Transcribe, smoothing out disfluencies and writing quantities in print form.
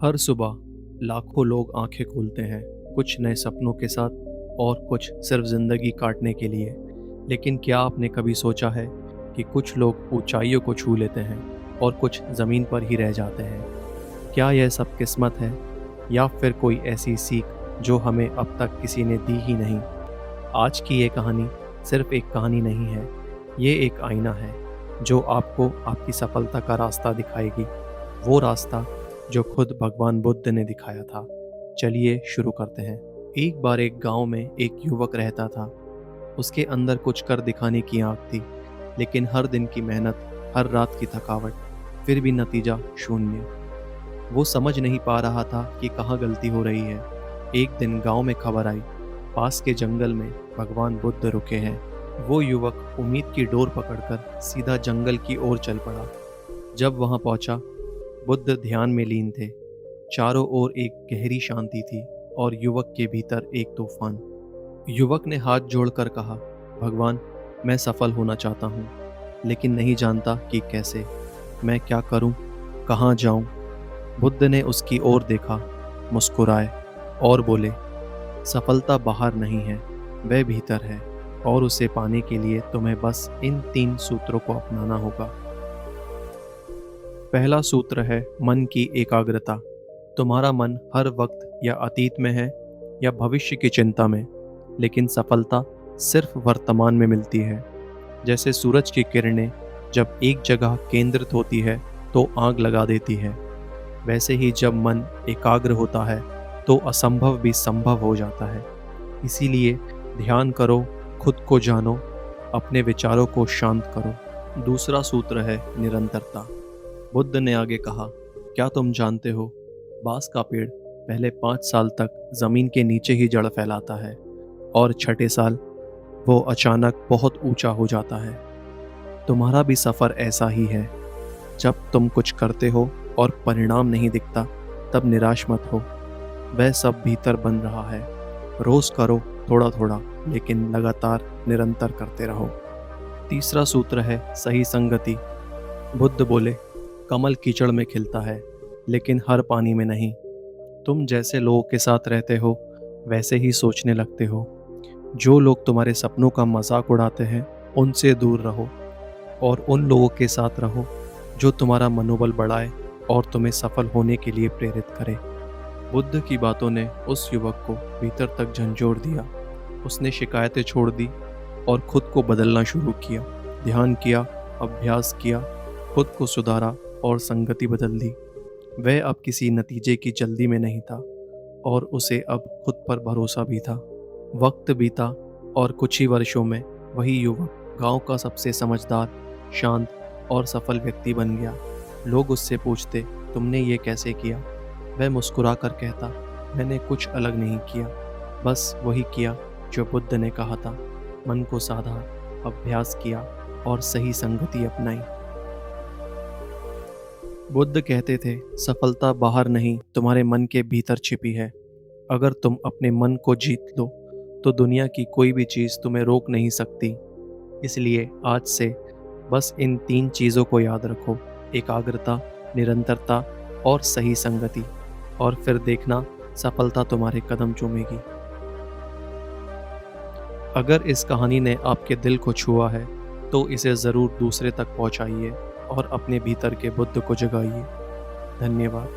हर सुबह लाखों लोग आंखें खोलते हैं, कुछ नए सपनों के साथ और कुछ सिर्फ ज़िंदगी काटने के लिए। लेकिन क्या आपने कभी सोचा है कि कुछ लोग ऊंचाइयों को छू लेते हैं और कुछ ज़मीन पर ही रह जाते हैं? क्या यह सब किस्मत है या फिर कोई ऐसी सीख जो हमें अब तक किसी ने दी ही नहीं? आज की ये कहानी सिर्फ एक कहानी नहीं है, ये एक आईना है जो आपको आपकी सफलता का रास्ता दिखाएगी, वो रास्ता जो खुद भगवान बुद्ध ने दिखाया था। चलिए शुरू करते हैं। एक बार एक गांव में एक युवक रहता था। उसके अंदर कुछ कर दिखाने की आँख थी, लेकिन हर दिन की मेहनत, हर रात की थकावट, फिर भी नतीजा शून्य। वो समझ नहीं पा रहा था कि कहाँ गलती हो रही है। एक दिन गांव में खबर आई, पास के जंगल में भगवान बुद्ध रुके हैं। वो युवक उम्मीद की डोर पकड़कर सीधा जंगल की ओर चल पड़ा। जब वहां पहुंचा, बुद्ध ध्यान में लीन थे। चारों ओर एक गहरी शांति थी और युवक के भीतर एक तूफान। युवक ने हाथ जोड़कर कहा, भगवान, मैं सफल होना चाहता हूँ, लेकिन नहीं जानता कि कैसे। मैं क्या करूँ, कहाँ जाऊँ? बुद्ध ने उसकी ओर देखा, मुस्कुराए और बोले, सफलता बाहर नहीं है, वह भीतर है, और उसे पाने के लिए तुम्हें बस इन 3 सूत्रों को अपनाना होगा। पहला सूत्र है मन की एकाग्रता। तुम्हारा मन हर वक्त या अतीत में है या भविष्य की चिंता में, लेकिन सफलता सिर्फ वर्तमान में मिलती है। जैसे सूरज की किरणें जब एक जगह केंद्रित होती है तो आग लगा देती है, वैसे ही जब मन एकाग्र होता है तो असंभव भी संभव हो जाता है। इसीलिए ध्यान करो, खुद को जानो, अपने विचारों को शांत करो। दूसरा सूत्र है निरंतरता। बुद्ध ने आगे कहा, क्या तुम जानते हो, बांस का पेड़ पहले 5 साल तक जमीन के नीचे ही जड़ फैलाता है और छठे साल वो अचानक बहुत ऊंचा हो जाता है। तुम्हारा भी सफ़र ऐसा ही है। जब तुम कुछ करते हो और परिणाम नहीं दिखता, तब निराश मत हो। वह सब भीतर बन रहा है। रोज करो, थोड़ा थोड़ा, लेकिन लगातार निरंतर करते रहो। तीसरा सूत्र है सही संगति। बुद्ध बोले, कमल कीचड़ में खिलता है, लेकिन हर पानी में नहीं। तुम जैसे लोगों के साथ रहते हो, वैसे ही सोचने लगते हो। जो लोग तुम्हारे सपनों का मजाक उड़ाते हैं, उनसे दूर रहो और उन लोगों के साथ रहो जो तुम्हारा मनोबल बढ़ाए और तुम्हें सफल होने के लिए प्रेरित करे। बुद्ध की बातों ने उस युवक को भीतर तक झंझोड़ दिया। उसने शिकायतें छोड़ दी और खुद को बदलना शुरू किया। ध्यान किया, अभ्यास किया, खुद को सुधारा और संगति बदल दी। वह अब किसी नतीजे की जल्दी में नहीं था और उसे अब खुद पर भरोसा भी था। वक्त बीता और कुछ ही वर्षों में वही युवक गांव का सबसे समझदार, शांत और सफल व्यक्ति बन गया। लोग उससे पूछते, तुमने ये कैसे किया? वह मुस्कुरा कर कहता, मैंने कुछ अलग नहीं किया, बस वही किया जो बुद्ध ने कहा था। मन को साधा, अभ्यास किया और सही संगति अपनाई। बुद्ध कहते थे, सफलता बाहर नहीं, तुम्हारे मन के भीतर छिपी है। अगर तुम अपने मन को जीत लो तो दुनिया की कोई भी चीज़ तुम्हें रोक नहीं सकती। इसलिए आज से बस इन 3 चीज़ों को याद रखो, एकाग्रता, निरंतरता और सही संगति, और फिर देखना सफलता तुम्हारे कदम चूमेगी। अगर इस कहानी ने आपके दिल को छुआ है तो इसे ज़रूर दूसरे तक पहुंचाइए और अपने भीतर के बुद्ध को जगाइए। धन्यवाद।